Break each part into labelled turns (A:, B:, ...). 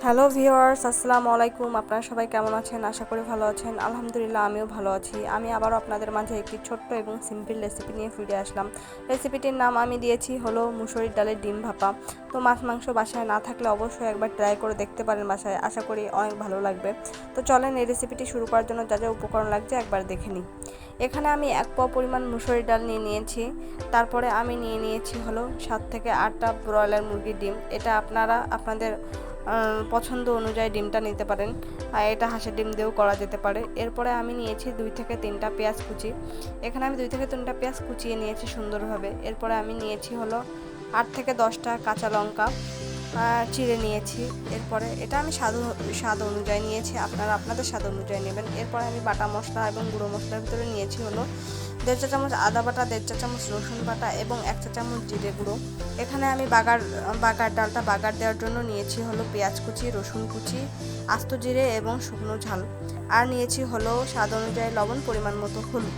A: Hello viewers, আসসালামু আলাইকুম। আপনারা সবাই কেমন আছেন? আশা করি ভালো আছেন। আলহামদুলিল্লাহ, আমিও ভালো আছি। আমি আবারও আপনাদের মাঝে একটি ছোট্ট এবং সিম্পল রেসিপি নিয়ে ফিরে আসলাম। রেসিপিটির নাম আমি দিয়েছি হলো মুসুরির ডালের ডিম ভাপা। তো মাছ মাংস বাসায় না থাকলে অবশ্যই একবার ট্রাই করে দেখতে পারেন বাসায়, আশা করি অনেক ভালো লাগবে। তো চলেন এই রেসিপিটি শুরু করার জন্য যা যা উপকরণ লাগছে একবার দেখে নিই। এখানে আমি 1 পোয়া পরিমাণ মুসুরির ডাল নিয়ে নিয়েছি। তারপরে আমি নিয়ে নিয়েছি হলো 7 থেকে 8টা ব্রয়লার মুরগির ডিম। এটা আপনারা আপনাদের পছন্দ অনুযায়ী ডিমটা নিতে পারেন, আর এটা হাঁসের ডিম দিয়েও করা যেতে পারে। এরপরে আমি নিয়েছি 2 থেকে 3টা পেঁয়াজ কুচি। এখানে আমি 2 থেকে 3টা পেঁয়াজ কুচিয়ে নিয়েছি সুন্দরভাবে। এরপরে আমি নিয়েছি হলো 8 থেকে 10টা কাঁচা লঙ্কা চিড়ে নিয়েছি। এরপরে এটা আমি স্বাদ অনুযায়ী নিয়েছি, আপনারা আপনাদের স্বাদ অনুযায়ী নেবেন। এরপরে আমি বাটা মশলা এবং গুঁড়ো মশলার ভিতরে নিয়েছি হলো 1.5 চা চামচ আদা বাটা, 1.5 চা চামচ রসুন বাটা এবং 1 চা চামচ জিরে গুঁড়ো। এখানে আমি ডালটা বাগার দেওয়ার জন্য নিয়েছি হলো পেঁয়াজ কুচি, রসুন কুচি, আস্ত জিরে এবং শুকনো ঝাল। আর নিয়েছি হলো স্বাদ অনুযায়ী লবণ, পরিমাণ মতো হলুদ।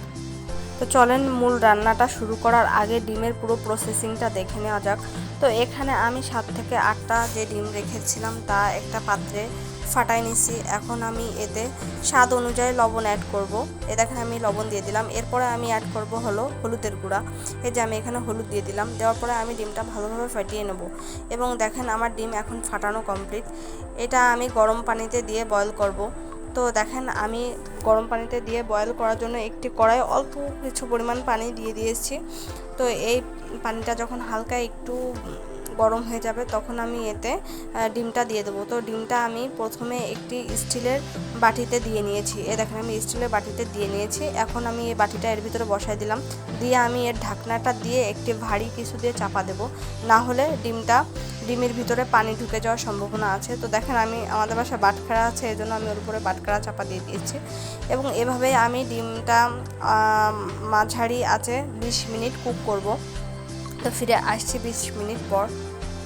A: তো চলেন মূল রান্নাটা শুরু করার আগে ডিমের পুরো প্রসেসিংটা দেখে নেওয়া যাক। তো এখানে আমি 7 থেকে 8টা যে ডিম রেখেছিলাম তা একটা পাত্রে ফাটাই নিছি। এখন আমি এতে স্বাদ অনুযায়ী লবণ অ্যাড করব। দেখেন আমি লবণ দিয়ে দিলাম। এরপরে আমি অ্যাড করব হলো হলুদের গুঁড়া। এই যে আমি এখানে হলুদ দিয়ে দিলাম। দেওয়ার পরে আমি ডিমটা ভালোভাবে ফাটিয়ে নেব। এবং দেখেন আমার ডিম এখন ফাটানো কমপ্লিট। এটা আমি গরম পানিতে দিয়ে বয়েল করব। তো দেখেন আমি গরম পানিতে দিয়ে বয়েল করার জন্য একটি কড়াই অল্প কিছু পরিমাণ পানি দিয়ে দিয়েছি। তো এই পানিটা যখন হালকা একটু গরম হয়ে যাবে তখন আমি এতে ডিমটা দিয়ে দেবো। তো ডিমটা আমি প্রথমে একটি স্টিলের বাটিতে দিয়ে নিয়েছি। দেখেন আমি স্টিলের বাটিতে দিয়ে নিয়েছি। এখন আমি এই বাটিটা এর ভিতরে বসাই দিলাম। দিয়ে আমি এর ঢাকনাটা দিয়ে একটি ভারী কিছু দিয়ে চাপা দেব, না হলে ডিমের ভিতরে পানি ঢুকে যাওয়ার সম্ভাবনা আছে। তো দেখেন আমি আমাদের বাসায় বাটখারা আছে, এই জন্য আমি ওর উপরে বাটখারা চাপা দিয়ে দিয়েছি। এবং এভাবেই আমি ডিমটা মাঝারি আছে 20 মিনিট কুক করব। তো ফিরে আসছি 20 মিনিট পর।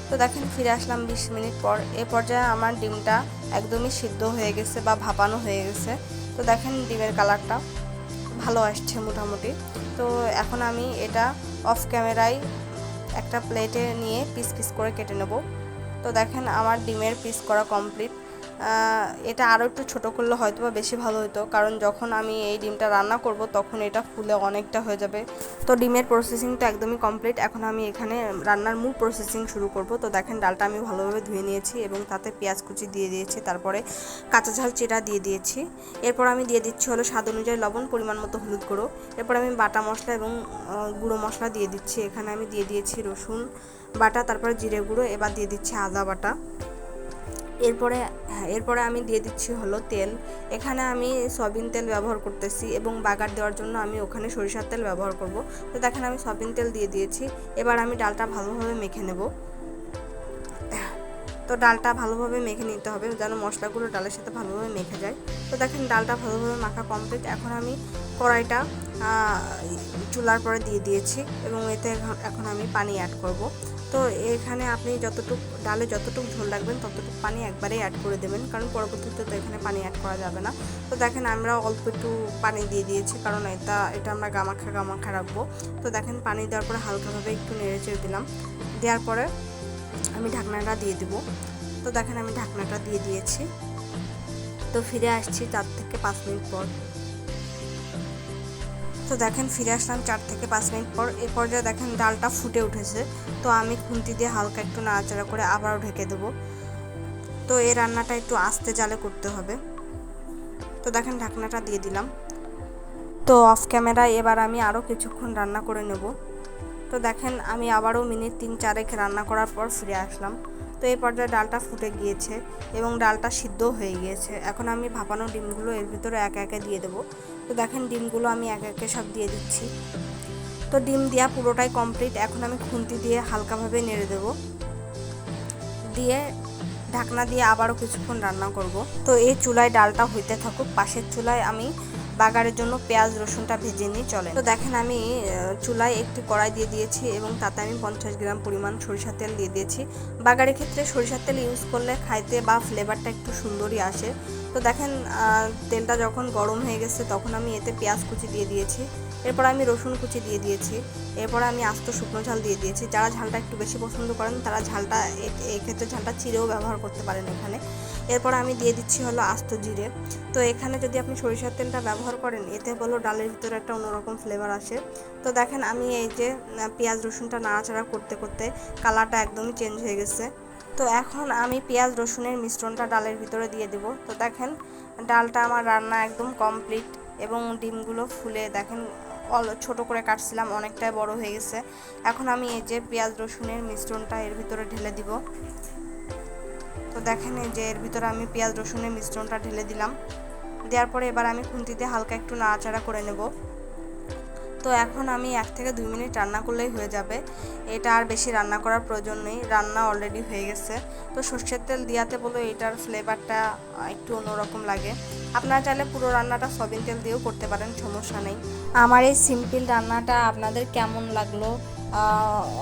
A: তো দেখেন ফিরে আসলাম 20 মিনিট পর। এ পর্যায়ে আমার ডিমটা একদমই সিদ্ধ হয়ে গেছে বা ভাপানো হয়ে গেছে। তো দেখেন ডিমের কালারটা ভালো আসছে মোটামুটি। তো এখন আমি এটা অফ ক্যামেরায় একটা প্লেটে নিয়ে পিস পিস করে কেটে নেব। তো দেখেন আমার ডিমের পিস করা কমপ্লিট। এটা আরও একটু ছোটো করলে হয়তো বা বেশি ভালো হতো, কারণ যখন আমি এই ডিমটা রান্না করব তখন এটা ফুলে অনেকটা হয়ে যাবে। তো ডিমের প্রসেসিংটা একদমই কমপ্লিট। এখন আমি এখানে রান্নার মূল প্রসেসিং শুরু করব। তো দেখেন ডালটা আমি ভালোভাবে ধুয়ে নিয়েছি এবং তাতে পেঁয়াজ কুচি দিয়ে দিয়েছি, তারপরে কাঁচা ঝাল চিরা দিয়ে দিয়েছি। এরপর আমি দিয়ে দিচ্ছি হলো স্বাদ অনুযায়ী লবণ, পরিমাণ মতো হলুদ গুঁড়ো। এরপর আমি বাটা মশলা এবং গুঁড়ো মশলা দিয়ে দিচ্ছি। এখানে আমি দিয়ে দিয়েছি রসুন বাটা, তারপরে জিরে গুঁড়ো, এবার দিয়ে দিচ্ছি আদা বাটা। এরপরে আমি দিয়ে দিচ্ছি হলো তেল। এখানে আমি সয়াবিন তেল ব্যবহার করতেছি এবং বাগার দেওয়ার জন্য আমি ওখানে সরিষার তেল ব্যবহার করব। তো দেখেন আমি সয়াবিন তেল দিয়ে দিয়েছি। এবার আমি ডালটা ভালোভাবে মেখে নেব। তো ডালটা ভালোভাবে মেখে নিতে হবে যেন মশলাগুলো ডালের সাথে ভালোভাবে মেখে যায়। তো দেখেন ডালটা ভালোভাবে মাখা কমপ্লিট। এখন আমি কড়াইটা চুলার পরে দিয়ে দিয়েছি এবং এতে এখন আমি পানি অ্যাড করব। তো এখানে আপনি ডালে যতটুকু ঝোল রাখবেন ততটুকু পানি একবারেই অ্যাড করে দেবেন, কারণ পরবর্তীতে তো এখানে পানি অ্যাড করা যাবে না। তো দেখেন আমরা অল্প একটু পানি দিয়ে দিয়েছি, কারণ এটা আমরা গামাখা রাখবো। তো দেখেন পানি দেওয়ার পরে হালকাভাবে একটু নেড়ে চেড়ে দিলাম। দেওয়ার পরে আমি ঢাকনাটা দিয়ে দেব। তো দেখেন আমি ঢাকনাটা দিয়ে দিয়েছি। তো ফিরে আসছি 4 থেকে 5 মিনিট পর। তো দেখেন ফিরে আসলাম 4 থেকে 5 মিনিট পর। এ পর্যায়ে দেখেন ডালটা ফুটে উঠেছে। তো আমি খুন্তি দিয়ে হালকা একটু নাড়াচাড়া করে আবারও ঢেকে দেবো। তো এই রান্নাটা একটু আস্তে জালে করতে হবে। তো দেখেন ঢাকনাটা দিয়ে দিলাম। তো অফ ক্যামেরায় এবার আমি আরও কিছুক্ষণ রান্না করে নেব। তো দেখেন আমি আবারও মিনিট 3-4 রান্না করার পর ফিরে আসলাম। তো এই পর্যায়ে ডালটা ফুটে গিয়েছে এবং ডালটা সিদ্ধ হয়ে গিয়েছে। এখন আমি ভাপানো ডিমগুলো এর ভিতরে একে একে দিয়ে দেবো। তো দেখেন ডিমগুলো আমি একে একে সব দিয়ে দিচ্ছি। তো ডিম দেওয়া পুরোটাই কমপ্লিট। এখন আমি খুন্তি দিয়ে হালকাভাবে নেড়ে দেবো, দিয়ে ঢাকনা দিয়ে আবারও কিছুক্ষণ রান্না করব। তো এই চুলায় ডালটা হইতে থাকুক, পাশের চুলায় আমি বাগারের জন্য পেঁয়াজ রসুনটা ভেজে নিই, চলে। তো দেখেন আমি চুলায় একটি কড়াই দিয়ে দিয়েছি এবং তাতে আমি 50 গ্রাম পরিমাণ সরিষার তেল দিয়ে দিয়েছি। বাগারের ক্ষেত্রে সরিষার তেল ইউজ করলে খাইতে বা ফ্লেভারটা একটু সুন্দরই আসে। তো দেখেন তেলটা যখন গরম হয়ে গেছে তখন আমি এতে পেঁয়াজ কুচি দিয়ে দিয়েছি এরপর আমি রসুন কুচি দিয়ে দিয়েছি। এরপর আমি আস্ত শুকনো ঝাল দিয়ে দিয়েছি। যারা ঝালটা একটু বেশি পছন্দ করেন তারা ঝালটা এক্ষেত্রে ঝালটা চিড়েও ব্যবহার করতে পারেন এখানে। এরপর আমি দিয়ে দিচ্ছি হলো আস্ত জিরে। তো এখানে যদি আপনি সরিষার তেলটা ব্যবহার করেন এতে হলো ডালের ভিতরে একটা অন্যরকম ফ্লেভার আসে। তো দেখেন আমি এই যে পেঁয়াজ রসুনটা নাড়াচাড়া করতে করতে কালারটা একদমই চেঞ্জ হয়ে গেছে। তো এখন আমি পেঁয়াজ রসুনের মিশ্রণটা ডালের ভিতরে দিয়ে দেব। তো দেখেন ডালটা আমার রান্না একদম কমপ্লিট এবং ডিমগুলো ফুলে দেখেন ছোট করে কাটছিলাম, অনেকটাই বড় হয়ে গেছে। এখন আমি এই যে পেঁয়াজ রসুনের মিশ্রণটা এর ভিতরে ঢেলে দিব। তো দেখেন এই যে এর ভিতরে আমি পেঁয়াজ রসুনের মিশ্রণটা ঢেলে দিলাম। দেওয়ার পরে এবার আমি খুন্তিতে হালকা একটু নাড়াচাড়া করে নেব। তো এখন আমি 1 থেকে 2 মিনিট রান্না করলেই হয়ে যাবে। এটা আর বেশি রান্না করার প্রয়োজন নেই, রান্না অলরেডি হয়ে গেছে। তো সরষের তেল দিয়াতে বলো এটার ফ্লেভারটা একটু অন্যরকম লাগে। আপনারা চাইলে পুরো রান্নাটা সয়াবিন তেল দিয়েও করতে পারেন, সমস্যা নেই। আমার এই সিম্পল রান্নাটা আপনাদের কেমন লাগলো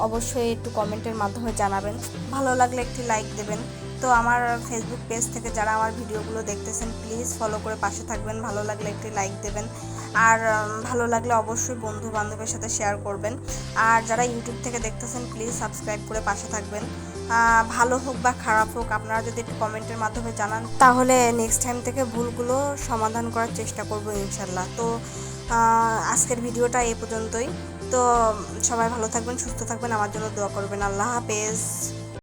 A: অবশ্যই একটু কমেন্টের মাধ্যমে জানাবেন। ভালো লাগলে একটি লাইক দেবেন। তো আমার ফেসবুক পেজ থেকে যারা আমার ভিডিওগুলো দেখতেছেন প্লিজ ফলো করে পাশে থাকবেন। ভালো লাগলে একটি লাইক দেবেন, আর ভালো লাগলে অবশ্যই বন্ধু বান্ধবের সাথে শেয়ার করবেন। আর যারা ইউটিউব থেকে দেখতেছেন প্লিজ সাবস্ক্রাইব করে পাশে থাকবেন। ভালো হোক বা খারাপ হোক আপনারা যদি একটু কমেন্টের মাধ্যমে জানান তাহলে নেক্সট টাইম থেকে ভুলগুলো সমাধান করার চেষ্টা করব ইনশাল্লাহ। তো আজকের ভিডিওটা এই পর্যন্তই। তো সবাই ভালো থাকবেন, সুস্থ থাকবেন, আমার জন্য দোয়া করবেন। আল্লাহ হাফেজ।